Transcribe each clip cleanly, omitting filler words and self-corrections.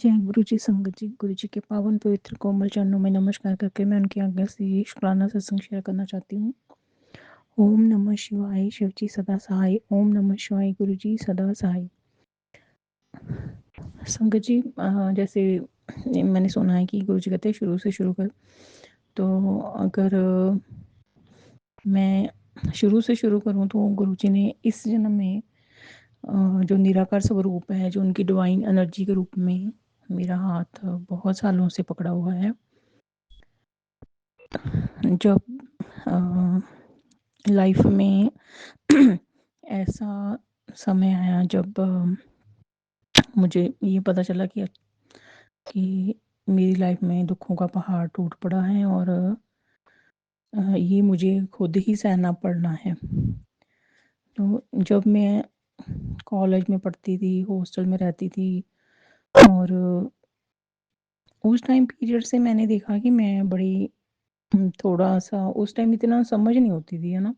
जय गुरु जी, संगत जी, गुरु जी के पावन पवित्र कोमल चरणों में नमस्कार करके मैं उनकी आज्ञा से ये शुक्राना सत्संग शेयर करना चाहती हूँ। ओम नमः शिवाय, शिव जी सदा सहाय। ओम नमः शिवाय, गुरु जी सदा सहाय। संगत जी, जैसे मैंने सुना है कि गुरु जी कहते हैं शुरू से शुरू कर। तो अगर मैं शुरू से शुरू करूँ तो गुरु जी ने इस जन्म में जो निराकार स्वरूप है, जो उनकी डिवाइन एनर्जी के रूप में मेरा हाथ बहुत सालों से पकड़ा हुआ है। जब लाइफ में ऐसा समय आया जब मुझे ये पता चला कि मेरी लाइफ में दुखों का पहाड़ टूट पड़ा है और ये मुझे खुद ही सहना पड़ना है। तो जब मैं कॉलेज में पढ़ती थी, हॉस्टल में रहती थी और उस टाइम पीरियड से मैंने देखा कि मैं बड़ी थोड़ा-सा उस टाइम इतना समझ नहीं होती थी, है ना?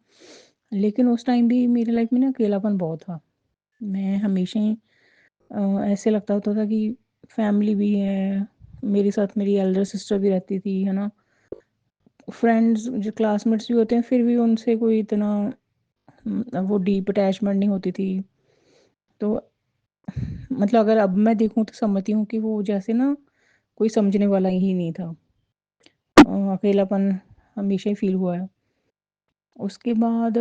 लेकिन उस टाइम भी मेरी लाइफ में ना अकेलापन बहुत था। मैं हमेशा ही ऐसे लगता होता था कि फैमिली भी है, मेरे साथ मेरी एल्डर सिस्टर भी रहती थी, है ना? फ्रेंड्स जो क्लासमेट्स भी होते हैं, फिर भी उनसे कोई इतना वो डीप अटैचमेंट नहीं होती थी। तो मतलब अगर अब मैं देखूँ तो समझती हूँ कि वो जैसे ना कोई समझने वाला ही नहीं था। अकेलापन हमेशा ही फ़ील हुआ है। उसके बाद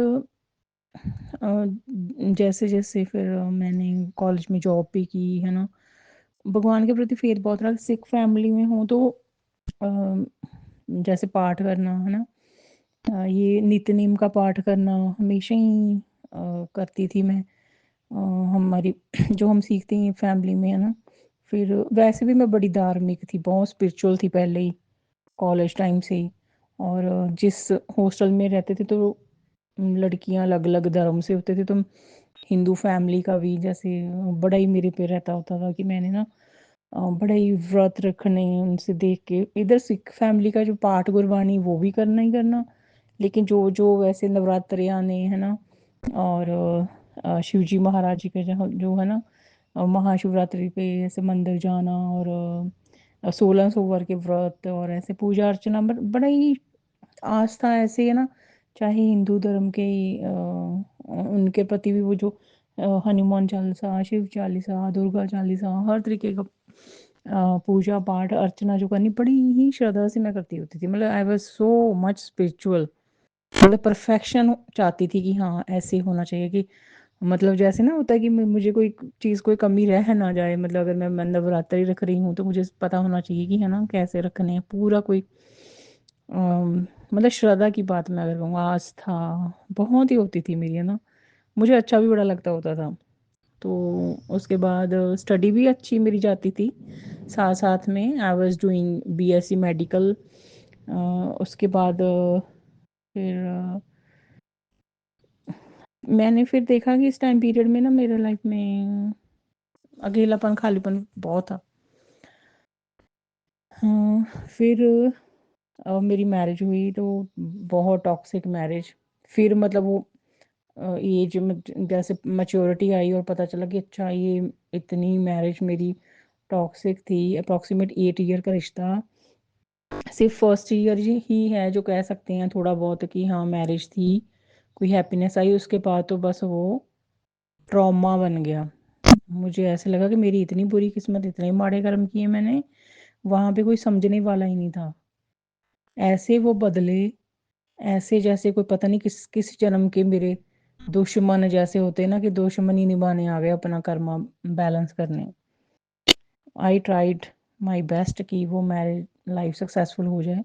जैसे-जैसे फिर मैंने कॉलेज में जॉब भी की, है ना? भगवान के प्रति फ़ेथ बहुत रहा। सिख फैमिली में हूँ तो अ, जैसे पाठ करना, है ना? ये नित्य-नेम का पाठ करना हमेशा ही करती थी मैं। हमारी जो हम सीखते हैं फैमिली में, है ना? फिर वैसे भी मैं बड़ी धार्मिक थी, बहुत स्पिरिचुअल थी पहले ही, कॉलेज टाइम से ही। और जिस हॉस्टल में रहते थे तो लड़कियां अलग-अलग धर्म से होते थे, तो हिंदू फैमिली का भी जैसे बड़ा ही मेरे पे रहता होता था कि मैंने ना बड़ा ही व्रत रखने उनसे देख के। इधर सिख फैमिली का जो पाठ गुरबानी वो भी करना ही करना, लेकिन जो वैसे नवरात्रे आने, है ना? और शिव जी महाराज जी के जहाँ जो है ना महाशिवरात्रि पे ऐसे मंदिर जाना और 16 सोमवार के व्रत और ऐसे पूजा अर्चना बड़ा ही आस्था ऐसे, है ना? चाहे हिंदू धर्म के ही उनके प्रति भी वो जो हनुमान चालीसा, शिव चालीसा, दुर्गा चालीसा, हर तरीके का पूजा पाठ अर्चना जो करनी बड़ी ही श्रद्धा से मैं करती होती थी। मतलब I was so much spiritual. मतलब परफेक्शन चाहती थी कि हाँ, ऐसे होना चाहिए कि मतलब जैसे ना होता है कि मुझे कोई चीज़ कोई कमी रह ना जाए। मतलब अगर मैं नवरात्रि रख रही हूँ तो मुझे पता होना चाहिए कि है ना कैसे रखने हैं पूरा कोई मतलब श्रद्धा की बात मैं अगर कहूँ, आस्था बहुत ही होती थी मेरी, है ना? मुझे अच्छा भी बड़ा लगता होता था। तो उसके बाद स्टडी भी अच्छी मेरी जाती थी साथ साथ में। I was doing BSc medical. उसके बाद फिर मैंने फिर देखा कि इस टाइम पीरियड में ना मेरे लाइफ में अकेलापन खालीपन बहुत था। हाँ, फिर मेरी मैरिज हुई तो बहुत टॉक्सिक मैरिज। फिर मतलब वो एज में जैसे मैच्योरिटी आई और पता चला कि अच्छा ये इतनी मैरिज मेरी टॉक्सिक थी। अप्रॉक्सीमेट 8 ईयर का रिश्ता। सिर्फ फर्स्ट ईयर ही है जो कह सकते हैं थोड़ा बहुत कि हाँ मैरिज थी, कोई हैप्पीनेस आई। उसके बाद तो बस वो ट्रॉमा बन गया। मुझे ऐसे लगा कि मेरी इतनी बुरी किस्मत, इतने माड़े कर्म किए मैंने, वहाँ पे कोई समझने वाला ही नहीं था। ऐसे वो बदले, ऐसे जैसे कोई पता नहीं किस जन्म के मेरे दुश्मन जैसे होते हैं ना, कि दुश्मनी निभाने आ गए अपना कर्मा बैलेंस करने। आई ट्राइड माई बेस्ट कि वो मैरिज लाइफ सक्सेसफुल हो जाए।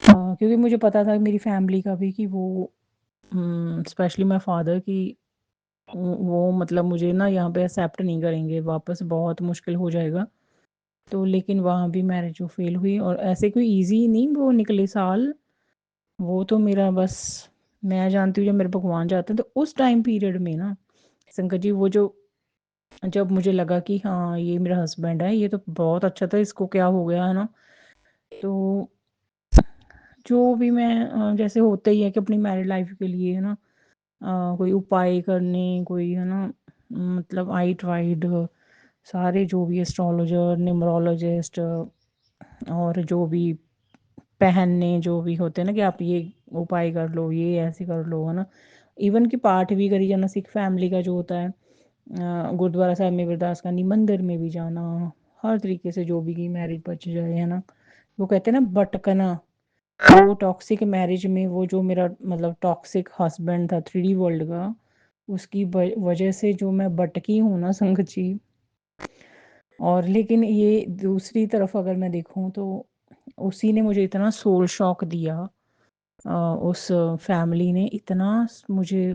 क्योंकि मुझे पता था मेरी फैमिली का भी कि वो स्पेशली माई फादर की वो मतलब मुझे ना यहाँ पे एक्सेप्ट नहीं करेंगे, वापस बहुत मुश्किल हो जाएगा। तो लेकिन वहाँ भी मैरिज जो फेल हुई और ऐसे कोई इजी नहीं वो निकले साल। वो तो मेरा बस, मैं जानती हूँ जब मेरे भगवान जाते हैं तो उस टाइम पीरियड में ना शंकर जी, वो जो जब मुझे लगा कि हाँ ये मेरा हस्बैंड है, ये तो बहुत अच्छा था, इसको क्या हो गया, है ना? तो जो भी मैं जैसे होता ही है कि अपनी मैरिड लाइफ के लिए, है ना, कोई उपाय करने, कोई, है ना, मतलब आई ट्राइड सारे जो भी एस्ट्रोलॉजर, न्यूमरोलॉजिस्ट और जो भी पहनने जो भी होते हैं ना कि आप ये उपाय कर लो, ये ऐसे कर लो, है ना। इवन कि पाठ भी करी जाना सिख फैमिली का जो होता है, गुरुद्वारा साहब में अरदास करनी, मंदिर में भी जाना, हर तरीके से जो भी की मैरिज बच जाए, है ना। वो कहते हैं ना भटकना, वो टॉक्सिक मैरिज में वो जो मेरा मतलब टॉक्सिक हस्बैंड था 3D वर्ल्ड का, उसकी वजह से जो मैं भटकी हूँ ना संगत जी। और लेकिन ये दूसरी तरफ अगर मैं देखूँ तो उसी ने मुझे इतना सोल शॉक दिया, उस फैमिली ने इतना मुझे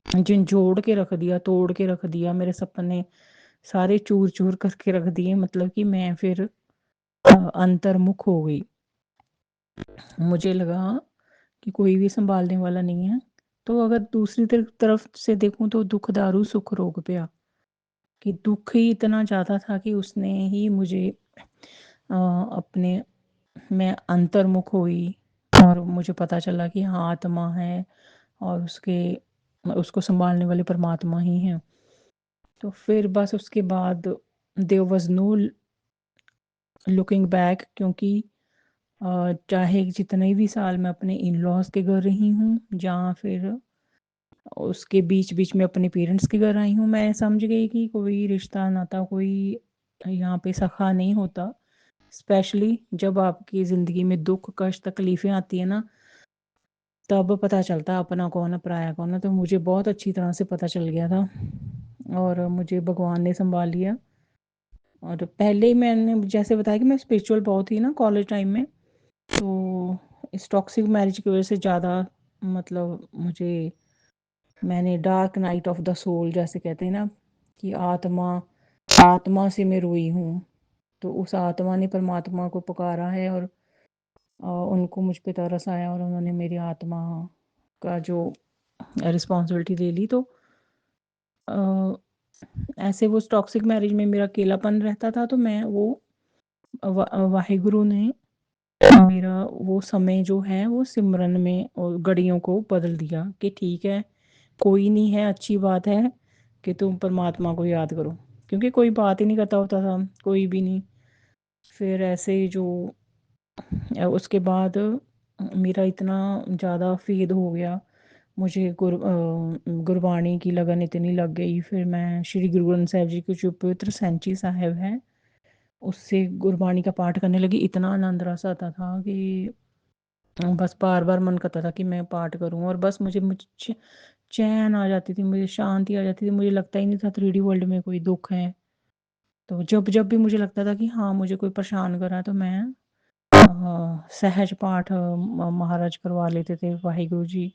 झंझोड़ के रख दिया, तोड़ के रख दिया, मेरे सपने सारे चूर चूर करके रख दिए, मतलब कि मैं फिर अंतर्मुख हो गई। मुझे लगा कि कोई भी संभालने वाला नहीं है। तो अगर दूसरी तरफ से देखूं तो दुख दारू सुख रोग पिया, कि दुख ही इतना ज़्यादा था कि उसने ही मुझे अपने मैं अंतर्मुख हुई और मुझे पता चला कि हाँ आत्मा है और उसको संभालने वाले परमात्मा ही हैं। तो फिर बस उसके बाद there was no looking back, क्योंकि चाहे जितने भी साल मैं अपने इन लॉज के घर रही हूँ, जहाँ फिर उसके बीच बीच में अपने पेरेंट्स के घर आई हूँ, मैं समझ गई कि कोई रिश्ता नाता कोई यहाँ पे सखा नहीं होता। स्पेशली जब आपकी ज़िंदगी में दुख कष्ट तकलीफ़ें आती है ना, तब पता चलता अपना कौन है पराया कौन है। तो मुझे बहुत अच्छी तरह से पता चल गया था और मुझे भगवान ने संभाल लिया। और पहले ही मैंने जैसे बताया कि मैं स्पिरिचुअल बहुत ही ना कॉलेज टाइम में, तो इस टॉक्सिक मैरिज की वजह से ज़्यादा मतलब मुझे, मैंने dark night of the soul जैसे कहते हैं ना कि आत्मा आत्मा से मैं रोई हूँ। तो उस आत्मा ने परमात्मा को पुकारा है और उनको मुझ पे तरस आया और उन्होंने मेरी आत्मा का जो रिस्पॉन्सिबिलिटी ले ली। तो अ, ऐसे वो टॉक्सिक मैरिज में मेरा अकेलापन रहता था, तो मैं वो वाहिगुरु ने मेरा वो समय जो है वो सिमरन में और घड़ियों को बदल दिया कि ठीक है, कोई नहीं है, अच्छी बात है कि तुम परमात्मा को याद करो, क्योंकि कोई बात ही नहीं करता होता था, कोई भी नहीं। फिर ऐसे जो उसके बाद मेरा इतना ज़्यादा फेद हो गया, मुझे गुरबाणी की लगन इतनी लग गई। फिर मैं श्री गुरु ग्रंथ साहिब जी के जो पवित्र सैंची साहिब है उससे गुरबाणी का पाठ करने लगी। इतना आनंद रस आता था कि बस बार बार मन करता था कि मैं पाठ करूं, और बस मुझे चैन आ जाती थी, मुझे शांति आ जाती थी, मुझे लगता ही नहीं था 3D वर्ल्ड में कोई दुख है। तो जब जब भी मुझे लगता था कि हाँ मुझे कोई परेशान कर रहा है, तो मैं सहज पाठ महाराज करवा लेते थे, वाहिगुरु जी।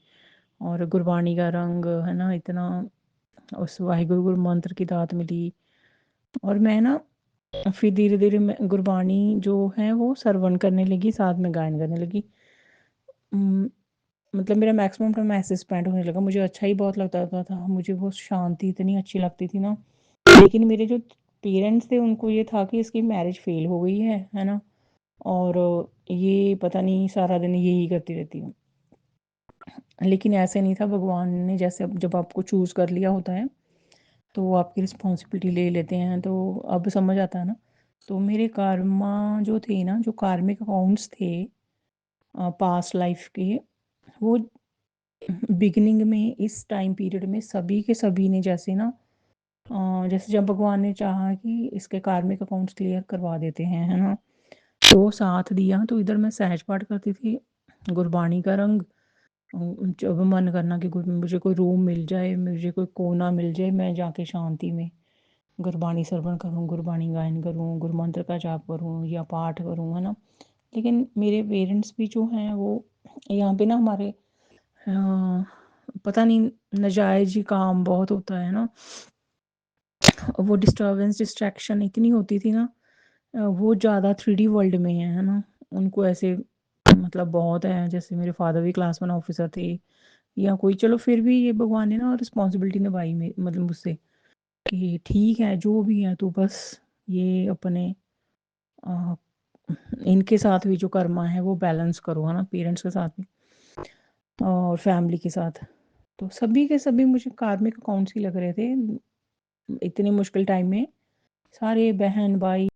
और गुरबाणी का रंग है ना इतना, उस वाहिगुरु गुरु मंत्र की दात मिली। और मैं ना फिर धीरे धीरे गुरबाणी जो है वो श्रवण करने लगी, साथ में गायन करने लगी। मतलब मेरा मैक्सिमम टाइम ऐसे स्पेंड होने लगा, मुझे अच्छा ही बहुत लगता था, मुझे वो शांति इतनी अच्छी लगती थी ना। लेकिन मेरे जो पेरेंट्स थे उनको ये था कि इसकी मैरिज फेल हो गई है ना, और ये पता नहीं सारा दिन यही करती रहती हूँ। लेकिन ऐसे नहीं था, भगवान ने जैसे जब आपको चूज़ कर लिया होता है तो वो आपकी रिस्पॉन्सिबिलिटी ले लेते हैं, तो अब समझ आता है ना। तो मेरे कर्मा जो थे ना, जो कार्मिक अकाउंट्स थे पास्ट लाइफ के, वो बिगिनिंग में इस टाइम पीरियड में सभी के सभी ने जैसे ना जैसे जब भगवान ने चाहा कि इसके कार्मिक अकाउंट्स क्लियर करवा देते हैं, है ना, तो साथ दिया। तो इधर मैं सहज पाठ करती थी, गुरबाणी का रंग, जब मन करना कि मुझे कोई रूम मिल जाए, मुझे कोई कोना मिल जाए, मैं जाके शांति में गुरबाणी श्रवण करूँ, गुरबाणी गायन करूँ, गुरु मंत्र का जाप करूँ या पाठ करूँ, है ना। लेकिन मेरे पेरेंट्स भी जो हैं वो यहाँ पे ना हमारे पता नहीं नाजायज ही काम बहुत होता है ना, वो डिस्टर्बेंस डिस्ट्रैक्शन इतनी होती थी ना, वो ज़्यादा 3D वर्ल्ड में है ना। उनको ऐसे मतलब बहुत है, जैसे मेरे फादर भी क्लास 1 ऑफिसर थे या कोई, चलो फिर भी ये भगवान ने ना रिस्पॉन्सिबिलिटी निभाई मतलब मुझसे कि ठीक है जो भी है तो बस ये अपने अ, इनके साथ भी जो कर्मा है वो बैलेंस करो, है ना, पेरेंट्स के साथ भी और फैमिली के साथ। तो सभी के सभी मुझे कार्मिक अकाउंट्स ही लग रहे थे इतनी मुश्किल टाइम में। सारे बहन भाई